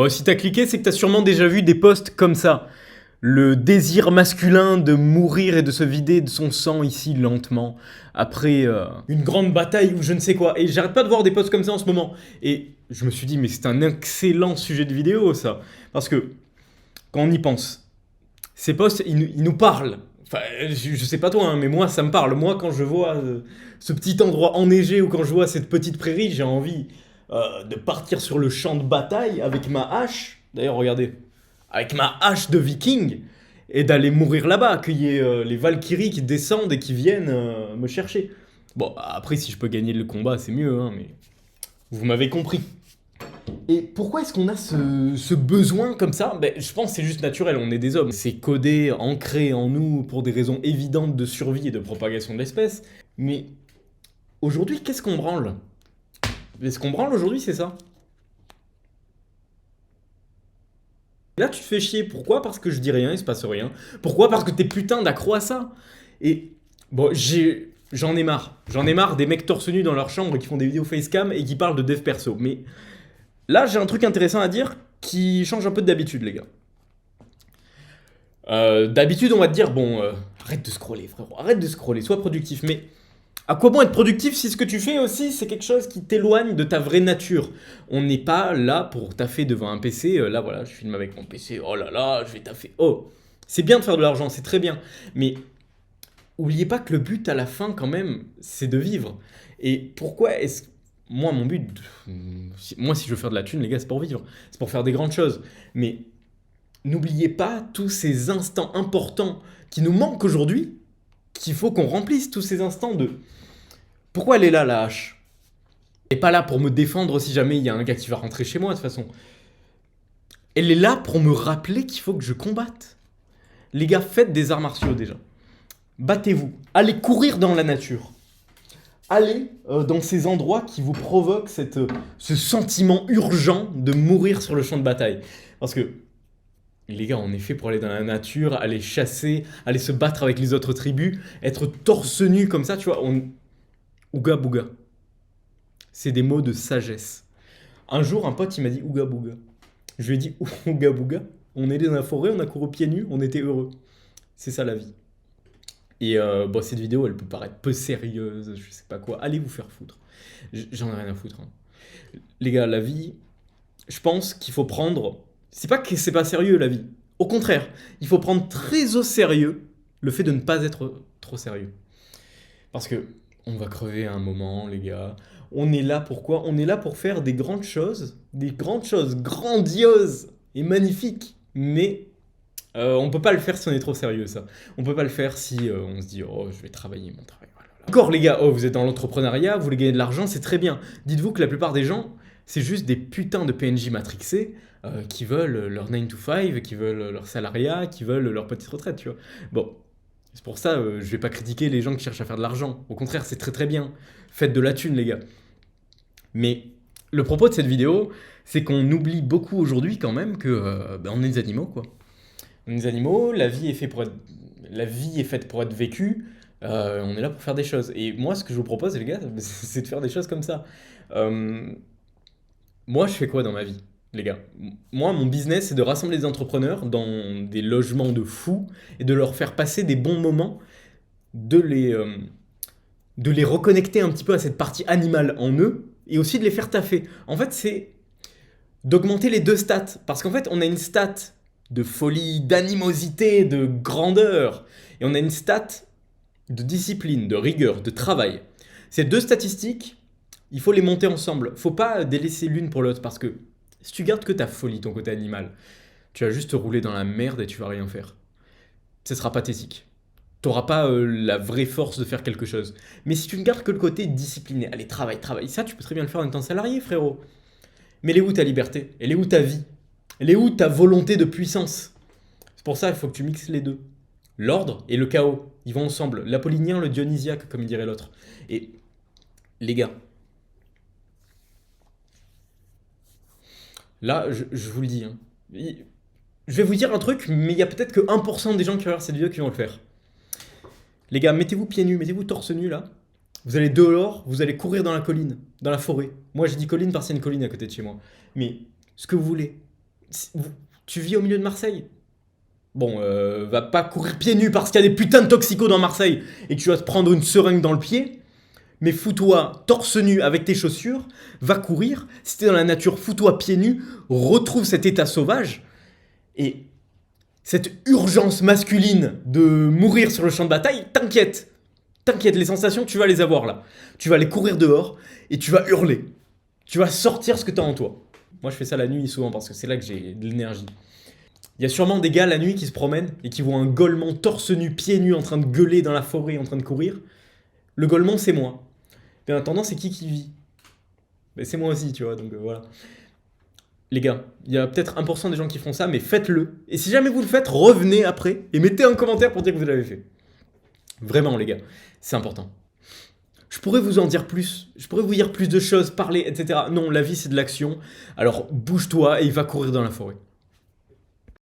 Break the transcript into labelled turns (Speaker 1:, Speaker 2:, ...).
Speaker 1: Bon, si t'as cliqué, c'est que t'as sûrement déjà vu des posts comme ça. Le désir masculin de mourir et de se vider de son sang ici lentement, après une grande bataille ou je ne sais quoi. Et j'arrête pas de voir des posts comme ça en ce moment. Et je me suis dit, mais c'est un excellent sujet de vidéo ça. Parce que quand on y pense, ces posts, ils nous parlent. Enfin, je sais pas toi, hein, mais moi ça me parle. Moi quand je vois ce petit endroit enneigé ou quand je vois cette petite prairie, j'ai envie de partir sur le champ de bataille avec ma hache. D'ailleurs, regardez, avec ma hache de viking et d'aller mourir là-bas, qu'il y ait les Valkyries qui descendent et qui viennent me chercher. Bon, après, si je peux gagner le combat, c'est mieux, hein, mais vous m'avez compris. Et pourquoi est-ce qu'on a ce besoin comme ça? Ben, je pense que c'est juste naturel, on est des hommes. C'est codé, ancré en nous pour des raisons évidentes de survie et de propagation de l'espèce. Mais aujourd'hui, qu'est-ce qu'on branle? Ce qu'on branle aujourd'hui, c'est ça. Là, tu te fais chier. Pourquoi? Parce que je dis rien, il se passe rien. Pourquoi? Parce que t'es putain d'accro à ça. Et bon, j'en ai marre. J'en ai marre des mecs torse nu dans leur chambre qui font des vidéos facecam et qui parlent de dev perso. Mais là, j'ai un truc intéressant à dire qui change un peu d'habitude, les gars. D'habitude, on va te dire, bon, arrête de scroller, frérot, arrête de scroller, sois productif. Mais à quoi bon être productif si ce que tu fais aussi, c'est quelque chose qui t'éloigne de ta vraie nature? On n'est pas là pour taffer devant un PC. Là, voilà, je filme avec mon PC. Oh là là, je vais taffer. Oh, c'est bien de faire de l'argent, c'est très bien. Mais oubliez pas que le but à la fin, quand même, c'est de vivre. Et pourquoi est-ce. Moi, mon but. Moi, si je veux faire de la thune, les gars, c'est pour vivre. C'est pour faire des grandes choses. Mais n'oubliez pas tous ces instants importants qui nous manquent aujourd'hui, qu'il faut qu'on remplisse tous ces instants de. Pourquoi elle est là, la hache? Elle est pas là pour me défendre si jamais il y a un gars qui va rentrer chez moi, de toute façon. Elle est là pour me rappeler qu'il faut que je combatte. Les gars, faites des arts martiaux déjà. Battez-vous. Allez courir dans la nature. Allez dans ces endroits qui vous provoquent ce sentiment urgent de mourir sur le champ de bataille. Parce que, les gars, on est fait pour aller dans la nature, aller chasser, aller se battre avec les autres tribus, être torse nu comme ça, tu vois. Ouga bouga. C'est des mots de sagesse. Un jour, un pote, il m'a dit Ouga bouga. Je lui ai dit Ouga bouga. On est allé dans la forêt, on a couru pieds nus, on était heureux. C'est ça la vie. Et bon, cette vidéo, elle peut paraître peu sérieuse, je sais pas quoi. Allez vous faire foutre. J'en ai rien à foutre, hein. Les gars, la vie, je pense qu'il faut prendre. C'est pas que c'est pas sérieux la vie. Au contraire, il faut prendre très au sérieux le fait de ne pas être trop sérieux. Parce que on va crever à un moment, les gars. On est là pourquoi? On est là pour faire des grandes choses grandioses et magnifiques. Mais on peut pas le faire si on est trop sérieux, ça. On peut pas le faire si on se dit oh je vais travailler mon travail. Oh là là. Encore les gars, oh vous êtes dans l'entrepreneuriat, vous voulez gagner de l'argent, c'est très bien. Dites-vous que la plupart des gens, c'est juste des putains de PNJ matrixés qui veulent leur 9 to 5, qui veulent leur salariat, qui veulent leur petite retraite, tu vois. Bon, c'est pour ça, je vais pas critiquer les gens qui cherchent à faire de l'argent. Au contraire, c'est très très bien. Faites de la thune, les gars. Mais le propos de cette vidéo, c'est qu'on oublie beaucoup aujourd'hui quand même que on est des animaux, quoi. On est des animaux, la vie est faite pour être vécue. On est là pour faire des choses. Et moi, ce que je vous propose, les gars, c'est de faire des choses comme ça. Euh, Moi, je fais quoi dans ma vie, les gars? Moi, mon business, c'est de rassembler des entrepreneurs dans des logements de fous et de leur faire passer des bons moments, de les reconnecter un petit peu à cette partie animale en eux et aussi de les faire taffer. En fait, c'est d'augmenter les deux stats. Parce qu'en fait, on a une stat de folie, d'animosité, de grandeur. Et on a une stat de discipline, de rigueur, de travail. Ces deux statistiques, il faut les monter ensemble. Faut pas délaisser l'une pour l'autre parce que si tu gardes que ta folie, ton côté animal, tu vas juste te rouler dans la merde et tu vas rien faire. Ce sera pathétique. T'auras pas la vraie force de faire quelque chose. Mais si tu ne gardes que le côté discipliné, allez, travaille, travaille, ça tu peux très bien le faire en étant salarié, frérot. Mais elle est où ta liberté? Elle est où ta vie? Elle est où ta volonté de puissance? C'est pour ça qu'il faut que tu mixes les deux. L'ordre et le chaos, ils vont ensemble. L'apollinien, le dionysiaque, comme dirait l'autre. Et les gars, là, je vous le dis, hein. Je vais vous dire un truc, mais il y a peut-être que 1% des gens qui regardent cette vidéo qui vont le faire. Les gars, mettez-vous pieds nus, mettez-vous torse nu là. Vous allez dehors, vous allez courir dans la colline, dans la forêt. Moi, je dis colline parce qu'il y a une colline à côté de chez moi. Mais ce que vous voulez. Tu vis au milieu de Marseille. Bon, va pas courir pieds nus parce qu'il y a des putains de toxicos dans Marseille et que tu vas te prendre une seringue dans le pied. Mais fous-toi torse nu avec tes chaussures, va courir. Si t'es dans la nature, fous-toi pieds nus, retrouve cet état sauvage. Et cette urgence masculine de mourir sur le champ de bataille, t'inquiète. T'inquiète, les sensations, tu vas les avoir là. Tu vas aller courir dehors et tu vas hurler. Tu vas sortir ce que t'as en toi. Moi, je fais ça la nuit souvent parce que c'est là que j'ai de l'énergie. Il y a sûrement des gars la nuit qui se promènent et qui voient un golemon torse nu, pieds nus, en train de gueuler dans la forêt, en train de courir. Le golemon, c'est moi. Mais en attendant, c'est qui vit? Ben, c'est moi aussi, tu vois, donc voilà. Les gars, il y a peut-être 1% des gens qui font ça, mais faites-le. Et si jamais vous le faites, revenez après et mettez un commentaire pour dire que vous l'avez fait. Vraiment, les gars, c'est important. Je pourrais vous en dire plus, je pourrais vous dire plus de choses, parler, etc. Non, la vie c'est de l'action, alors bouge-toi et va courir dans la forêt.